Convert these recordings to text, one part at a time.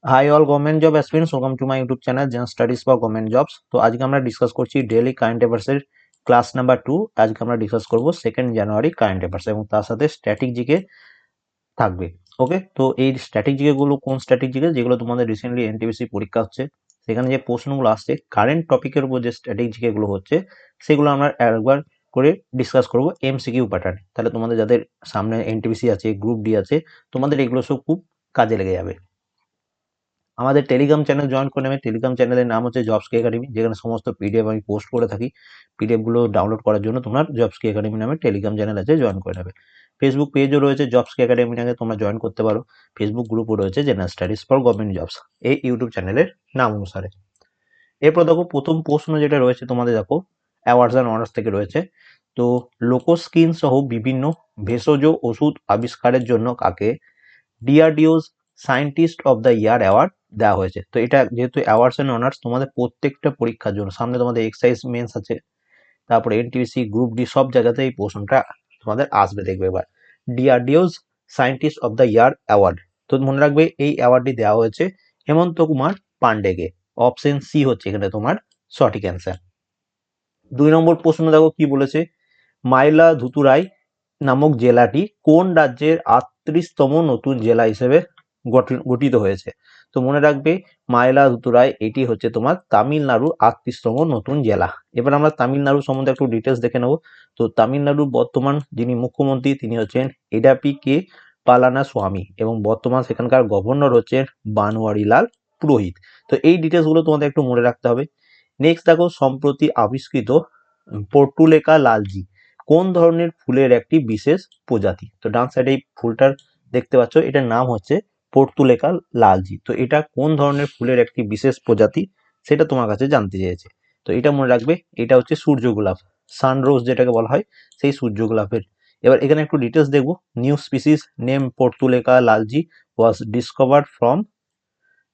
High all government job aspirants, welcome to my YouTube channel Gen Studies for government jobs. তো আজকে আমরা discuss করছি daily current অ্যাফেয়ার্সের class number 2। আজকে আমরা ডিসকাস করব 2 জানুয়ারি কারেন্ট অ্যাফেয়ার্স এবং তার সাথে স্ট্যাটিক জিকে থাকবে। ওকে, তো এই স্ট্যাটিক জিকে গুলো কোন স্ট্যাটিক জিকে, যেগুলো তোমাদের রিসেন্টলি এনটিপিসি পরীক্ষা হচ্ছে, সেখানে যে প্রশ্নগুলো আসছে কারেন্ট টপিকের উপর যে স্ট্যাটিক জিকে গুলো হচ্ছে, সেগুলো আমরা একবার করে ডিসকাস করব এমসিকিউ প্যাটার্ন। তাহলে তোমাদের যাদের সামনে এনটিপিসি আছে, গ্রুপ ডি আছে, তোমাদের এগুলো সব খুব কাজে লেগে যাবে। আমাদের টেলিগ্রাম চ্যানেল জয়েন করে নেবে। টেলিগ্রাম চ্যানেলের নাম হচ্ছে জবস কে একাডেমি, যেখানে সমস্ত পিডিএফ আমি পোস্ট করে থাকি। পিডিএফ গুলো ডাউনলোড করার জন্য তোমার জবস কে একাডেমি নামে টেলিগ্রাম চ্যানেল আছে, জয়েন করে নেবে। ফেসবুক পেজও রয়েছে জবস কে একাডেমি নামে, তোমরা জয়েন করতে পারো। ফেসবুক গ্রুপও রয়েছে general studies for government jobs, এই ইউটিউব চ্যানেলের নাম অনুসারে। এরপর দেখো প্রথম প্রশ্ন যেটা রয়েছে তোমাদের, দেখো অ্যাওয়ার্ডস অ্যান্ড অনার্স থেকে রয়েছে। তো লোকোস্কিন সহ বিভিন্ন ভেষজ ওষুধ আবিষ্কারের জন্য কাকে DRDO's scientist of the year award দেওয়া হয়েছে? তো এটা যেহেতু অ্যাওয়ার্ডস অ্যান্ড অনার্স, তোমাদের প্রত্যেকটা পরীক্ষার জন্য সামনে তোমাদের এক্সাইজ মেন্স আছে, তারপরে এনটিপিসি গ্রুপ ডি, সব জায়গাতে এই প্রশ্নটা তোমাদের আসবে। দেখবে এবার DRDO's scientist of the year award, তো মনে রাখবে এই অ্যাওয়ার্ডটি দেওয়া হয়েছে হেমন্ত কুমার পান্ডেকে। অপশন সি হচ্ছে এখানে তোমার সঠিক অ্যান্সার। 2 নম্বর প্রশ্ন দেখো কি বলেছে, মাইলাদুতুরাই নামক জেলাটি কোন রাজ্যের 38তম নতুন জেলা হিসেবে গঠিত হয়েছে? তো মনে রাখবে মাইলাদুতুরাই এটি হচ্ছে তোমার তামিলনাড়ুর 38তম নতুন জেলা। এবার আমরা তামিলনাড়ু সম্বন্ধে একটু ডিটেলস দেখে নেব। তো তামিলনাড়ুর বর্তমান যিনি মুখ্যমন্ত্রী তিনি হচ্ছেন এডাপি কে পালানাস্বামী এবং বর্তমান সেখানকার গভর্নর হচ্ছেন বানওয়ারিলাল পুরোহিত। তো এই ডিটেলস গুলো তোমাদের একটু মনে রাখতে হবে। নেক্সট দেখো সম্প্রতি আবিষ্কৃত পর্টুলেকা লালজি কোন ধরনের ফুলের একটি বিশেষ প্রজাতি? তো ডান সাইডে এই ফুলটার দেখতে পাচ্ছ, এটার নাম হচ্ছে পর্তুলেকা লালজি। তো এটা কোন ধরনের ফুলের একটি বিশেষ প্রজাতি, সেটা তোমার কাছে জানতে চেয়েছে। তো এটা মনে রাখবে, এটা হচ্ছে সূর্য গোলাপ, সানরোজ যেটাকে বলা হয়, সেই সূর্য গোলাপের। এবার এখানে একটু ডিটেলস দেখবো। New species name Portulaca Lalji was discovered from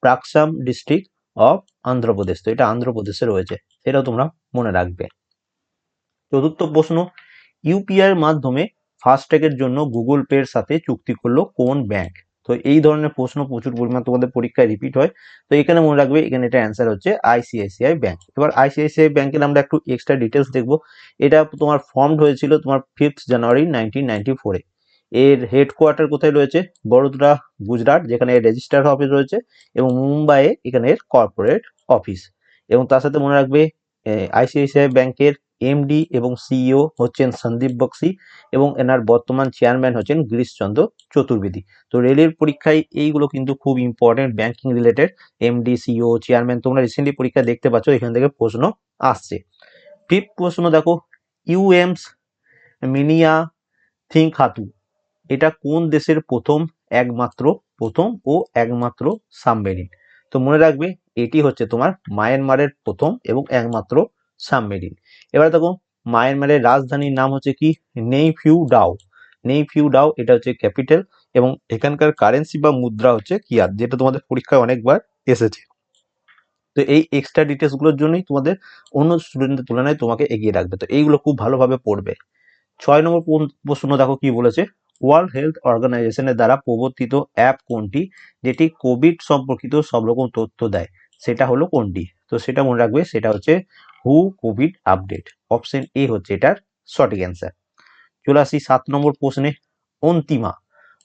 Prakasam district of Andhra Pradesh. তো এটা আন্ধ্রপ্রদেশে রয়েছে, সেটাও তোমরা মনে রাখবে। চতুর্থ প্রশ্ন, ইউপিআই এর মাধ্যমে ফাস্ট্যাগের জন্য গুগল পে এর সাথে চুক্তি করলো কোন ব্যাংক? তো এই ধরনের প্রশ্ন প্রচুর পরিমাণ তোমাদের পরীক্ষায় রিপিট হয়। তো এখানে মনে রাখবে, এখানে এটা অ্যান্সার হচ্ছে আইসিআইসিআই ব্যাংক। এবার আইসিআইসিআই ব্যাংকের আমরা একটু এক্সট্রা ডিটেলস দেখবো। এটা তোমার ফর্মড হয়েছিল তোমার 5 জানুয়ারি 1994-এ। এর হেডকোয়ার্টার কোথায় রয়েছে? বড়োদরা, গুজরাট, যেখানে এর রেজিস্টার অফিস রয়েছে, এবং মুম্বাইয়ে এখানে এর কর্পোরেট অফিস। এবং তার সাথে মনে রাখবে আইসিআইসিআই ব্যাংকের এমডি এবং সিইও হচ্ছেন সন্দীপ বক্সি এবং এনার বর্তমান চেয়ারম্যান হচ্ছেন গিরিশচন্দ্র চতুর্বেদী। তো রেলের পরীক্ষায় এইগুলো কিন্তু খুব important, banking related. MD, CEO, chairman, তোমরা রিসেন্টলি পরীক্ষা দেখতে পাচ্ছ, এখান থেকে প্রশ্ন আসছে। ফিফথ প্রশ্ন দেখো, ইউএমস মিনিয়া থিং খাতু এটা কোন দেশের প্রথম ও একমাত্র সাবমেরিন? তো মনে রাখবে এটি হচ্ছে তোমার মায়ানমারের প্রথম এবং একমাত্র সাবমেরিন। এবার দেখো মায়ানমারের রাজধানীর নাম হচ্ছে কি? নেইপিউডাও। নেইপিউডাও এটা হচ্ছে ক্যাপিটাল, এবং এখানকার কারেন্সি বা মুদ্রা হচ্ছে কিয়াত, যেটা তোমাদের পরীক্ষায় অনেকবার এসেছে। তো এই এক্সট্রা ডিটেলস গুলোর জন্যই তোমাদের অন্য স্টুডেন্টদের তুলনায় তোমাকে এগিয়ে রাখবে। তো এইগুলো খুব ভালোভাবে পড়বে। 6 নম্বর প্রশ্ন দেখো কি বলেছে, ওয়ার্ল্ড হেলথ অর্গানাইজেশনের দ্বারা প্রবর্তিত অ্যাপ কোনটি যেটি কোভিড সম্পর্কিত সব রকম তথ্য দেয়? সেটা হলো কোনটি? তো সেটা মনে রাখবে, সেটা হচ্ছে হু কোভিড আপডেট। অপশন এ হচ্ছে এটার সঠিক অ্যান্সার। চলে আসি 7 নম্বর প্রশ্নে, অন্তিমা।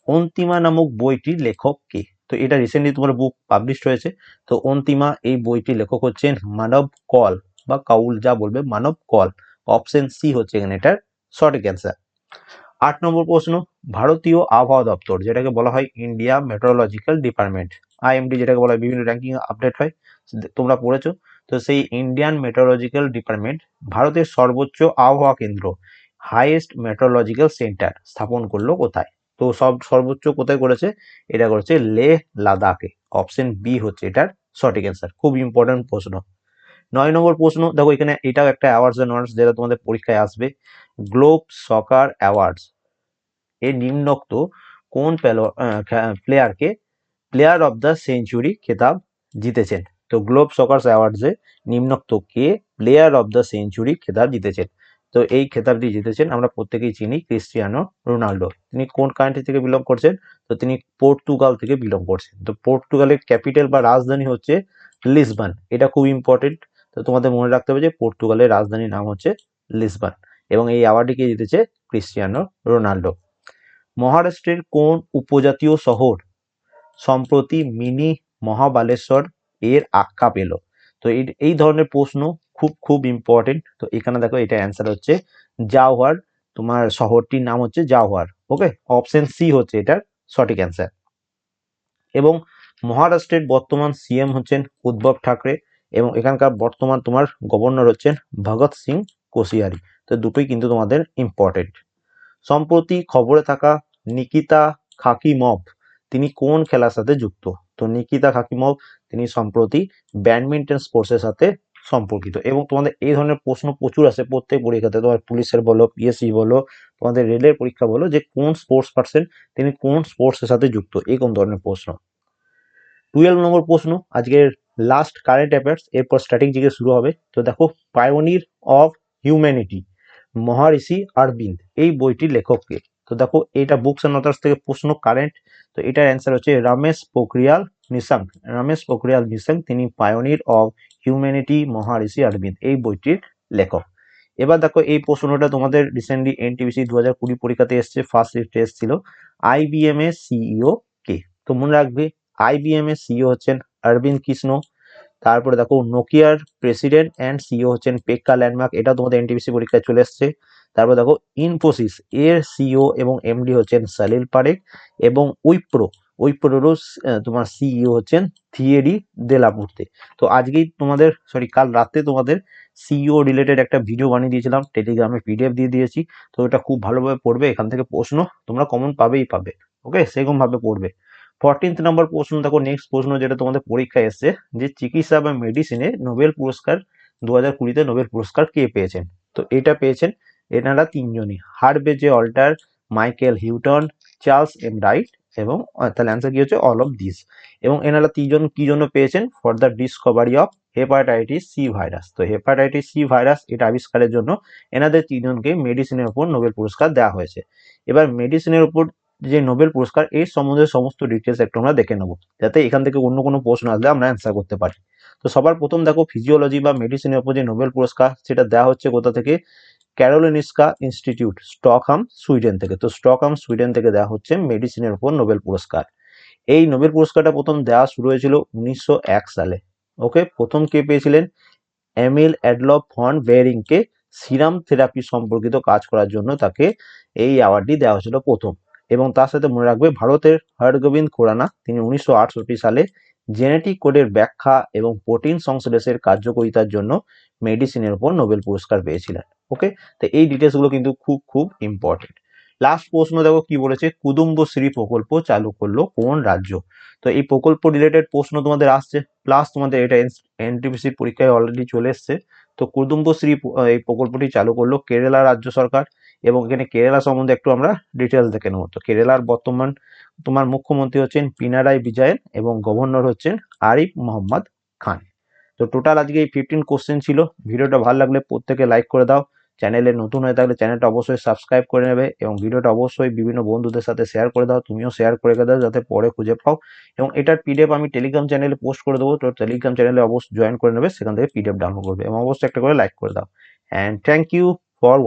অন্তিমা নামক বইটির লেখক কে? তো এটা রিসেন্টলি তোমার বুক পাবলিশ হয়েছে। তো অন্তিমা এই বইটির লেখক হচ্ছেন মানব কল বা কাউল, যা বলবে, মানব কল। অপশন সি হচ্ছে এখানে এটার সঠিক অ্যান্সার। 8 নম্বর প্রশ্ন, ভারতীয় আবহাওয়া দপ্তর, যেটাকে বলা হয় ইন্ডিয়া মেট্রোলজিক্যাল ডিপার্টমেন্ট, আইএমডি যেটাকে বলা হয়, বিভিন্ন র্যাঙ্কিং আপডেট হয়, তোমরা পড়েছো। তো সেই ইন্ডিয়ান মেট্রোলজিক্যাল ডিপার্টমেন্ট ভারতের সর্বোচ্চ আবহাওয়া কেন্দ্র, হাইয়েস্ট মেট্রোলজিক্যাল সেন্টার স্থাপন করলো কোথায়? তো সর্বোচ্চ কোথায় করেছে? এটা করেছে লেহ লাদাখে। অপশন বি হচ্ছে এটার সঠিক অ্যান্সার। খুব ইম্পর্টেন্ট প্রশ্ন। 9 নম্বর প্রশ্ন দেখো, এখানে এটাও একটা অ্যাওয়ার্ডস এন্ড অনার্স, যেটা তোমাদের পরীক্ষায় আসবে। গ্লোব সকার অ্যাওয়ার্ডস এর নিম্নোক্ত কোন প্লেয়ারকে প্লেয়ার অফ দ্য সেঞ্চুরি খেতাব জিতেছেন? তো গ্লোব সকার অ্যাওয়ার্ডসে নিম্নোক্ত কে প্লেয়ার অফ দ্য সেঞ্চুরি খেতাব জিতেছেন? তো এই খেতাবটি জিতেছেন আমরা প্রত্যেকেই চিনি ক্রিস্টিয়ানো রোনাল্ডো। তিনি কোন কান্ট্রি থেকে বিলং করছেন? তো তিনি পর্তুগাল থেকে বিলং করছেন। তো পর্তুগালের ক্যাপিটাল বা রাজধানী হচ্ছে লিসবন। এটা খুব ইম্পর্টেন্ট। তো তোমাদের মনে রাখতে হবে যে পর্তুগালের রাজধানীর নাম হচ্ছে লিসবন এবং এই অ্যাওয়ার্ডটি কে জিতেছে ক্রিস্টিয়ানো রোনাল্ডো। মহারাষ্ট্রের কোন উপজাতীয় শহর সম্প্রতি মিনি মহাবালেশ্বর এর আখ্যা পেল? তো এই ধরনের প্রশ্ন খুব খুব ইম্পর্টেন্ট। তো এখানে দেখো এটা অ্যান্সার হচ্ছে জাওহার। তোমার শহরটির নাম হচ্ছে জাওহার। ওকে, অপশন সি হচ্ছে এটার সঠিক অ্যান্সার। এবং মহারাষ্ট্রের বর্তমান সিএম হচ্ছেন উদ্ধব ঠাকরে এবং এখানকার বর্তমান তোমার গভর্নর হচ্ছেন ভগৎ সিং কোশিয়ারি। তো দুটোই কিন্তু তোমাদের ইম্পর্টেন্ট। সম্প্রতি খবরে থাকা নিকিতা খাকিমভ তিনি কোন খেলার সাথে যুক্ত? তো নিকিতা খাকিমভ তিনি সম্প্রতি ব্যাডমিন্টন স্পোর্টসের সাথে সম্পর্কিত এবং তোমাদের এই ধরনের প্রশ্ন প্রচুর আসে প্রত্যেক পরীক্ষাতে। তোমার পুলিশের বলো, পিএসসি বলো, তোমাদের রেলের পরীক্ষা বলো, যে কোন স্পোর্টস পার্সন তিনি কোন স্পোর্টসের সাথে যুক্ত, এই কোন ধরনের প্রশ্ন। 12 নম্বর প্রশ্ন আজকের লাস্ট কারেন্ট অ্যাফেয়ার্স, এরপর স্ট্র্যাটেজি শুরু হবে। তো দেখো, পায়োনির অফ হিউম্যানিটি মহারিষি অরবিন্দ এই বইটির লেখক কে? তো দেখো এটা বুকস এন্ড অথার্স থেকে প্রশ্ন কারেন্ট। তো এটার অ্যান্সার হচ্ছে রমেশ পোখরিয়াল নিশাঙ্ক। রমেশ পোখরিয়াল নিশাঙ্ক তিনি পায়োনির অফ হিউম্যানিটি মহারিষি অরবিন্দ এই বইটির লেখক। এবার দেখো এই প্রশ্নটা তোমাদের রিসেন্টলি এনটিপিসি 2020 পরীক্ষাতে এসছে, ফার্স্ট শিফটে এসেছিল। আইবিএম এর সিইও কে? তো মনে রাখবে আইবিএম এর সিইও হচ্ছেন অরবিন্দ কৃষ্ণ। তারপরে দেখো নোকিয়ার প্রেসিডেন্ট অ্যান্ড সিইও হচ্ছেন পেক্কা ল্যান্ডমার্ক, এটা তোমাদের এনটিপিসি পরীক্ষায় চলে এসছে। তারপর দেখো ইনফোসিস এর সিইও এবং এমডি হচ্ছেন সলিল পারেখ এবং উইপ্রোরও তোমার সিইও হচ্ছেন থিয়েরি দেলাপুর্তে। তো আজকেই তোমাদের কাল রাতে তোমাদের সিইও রিলেটেড একটা ভিডিও বানিয়ে দিয়েছিলাম, টেলিগ্রামে পিডিএফ দিয়ে দিয়েছি। তো এটা খুব ভালোভাবে পড়বে, এখান থেকে প্রশ্ন তোমরা কমন পাবেই পাবে। ওকে, সেরকম ভাবে পড়বে। 14th নম্বর প্রশ্ন দেখো, নেক্সট প্রশ্ন যেটা তোমাদের পরীক্ষায় এসছে, যে চিকিৎসা বা মেডিসিনে নোবেল পুরস্কার 2020-তে নোবেল পুরস্কার কে পেয়েছেন? তো এটা পেয়েছেন এনারা তিনজনই, Harvey Alter, Michael Houghton, Charles M Wright এবং তাহলে অ্যান্সার কি হচ্ছে অল অফ দিস। এবং এনারা তিনজন কি জন্য পেয়েছেন? For the discovery of hepatitis C virus. তো হেপাটাইটিস সি ভাইরাস এটা আবিষ্কারের জন্য এনাদের তিনজনকে মেডিসিনের উপর নোবেল পুরস্কার দেওয়া হয়েছে। এবার মেডিসিনের উপর যে নোবেল পুরস্কার এর সম্বন্ধে সমস্ত ডিটেলস একটু আমরা দেখে নেবো, যাতে এখান থেকে অন্য কোনো প্রশ্ন আসলে আমরা অ্যান্সার করতে পারি। তো সবার প্রথম দেখো, ফিজিওলজি বা মেডিসিনের উপর যে নোবেল পুরস্কার সেটা দেওয়া হচ্ছে কোথা থেকে? ক্যারোলিনস্কা ইনস্টিটিউট, স্টকহাম, সুইডেন থেকে। তো স্টকহাম, সুইডেন থেকে দেওয়া হচ্ছে মেডিসিনের উপর নোবেল পুরস্কার। এই নোবেল পুরস্কারটা প্রথম দেওয়া শুরু হয়েছিল 1901 সালে। ওকে, প্রথম কে পেয়েছিলেন? এমিল অ্যাডলফ ফন বেয়ারিংকে সিরাম থেরাপি সম্পর্কিত কাজ করার জন্য তাকে এই অ্যাওয়ার্ডটি দেওয়া হয়েছিল প্রথম। এবং তার সাথে মনে রাখবে ভারতের হরগোবিন্দ খুরানা তিনি 1968 সালে জেনেটিক কোডের ব্যাখ্যা এবং প্রোটিন সংশ্লেষের কার্যকারিতার জন্য মেডিসিনের উপর নোবেল পুরস্কার পেয়েছিলেন। ওকে, তো এই ডিটেলসগুলো কিন্তু খুব খুব ইম্পর্টেন্ট। লাস্ট প্রশ্ন দেখো কি বলেছে, কুদুম্বশ্রী প্রকল্প চালু করলো কোন রাজ্য? তো এই প্রকল্প রিলেটেড প্রশ্ন তোমাদের আসছে, প্লাস তোমাদের এটা এনটিপিসি পরীক্ষায় অলরেডি চলে এসছে। তো কুদুম্বশ্রী এই প্রকল্পটি চালু করলো কেরালা রাজ্য সরকার এবং এখানে কেরালা সম্বন্ধে একটু আমরা ডিটেলস দেখে নেবো। তো কেরালার বর্তমান তোমার মুখ্যমন্ত্রী হচ্ছেন পিনারাই বিজয়ন এবং গভর্নর হচ্ছেন আরিফ মোহাম্মদ খান। তো টোটাল আজকে এই 15 কোশ্চেন ছিল। ভিডিওটা ভালো লাগলে প্রত্যেকে লাইক করে দাও। চ্যানেলে নতুন হয়ে থাকলে চ্যানেলটা অবশ্যই সাবস্ক্রাইব করে নেবে এবং ভিডিওটা অবশ্যই বিভিন্ন বন্ধুদের সাথে শেয়ার করে দাও। তুমিও শেয়ার করে দাও যাতে পরে খুঁজে পাও। এবং এটার পিডিএফ আমি টেলিগ্রাম চ্যানেলে পোস্ট করে দেবো। তো টেলিগ্রাম চ্যানেলে অবশ্যই জয়েন করে নেবে, সেখান থেকে পিডিএফ ডাউনলোড করবে এবং অবশ্যই একটা করে লাইক করে দাও। And thank you for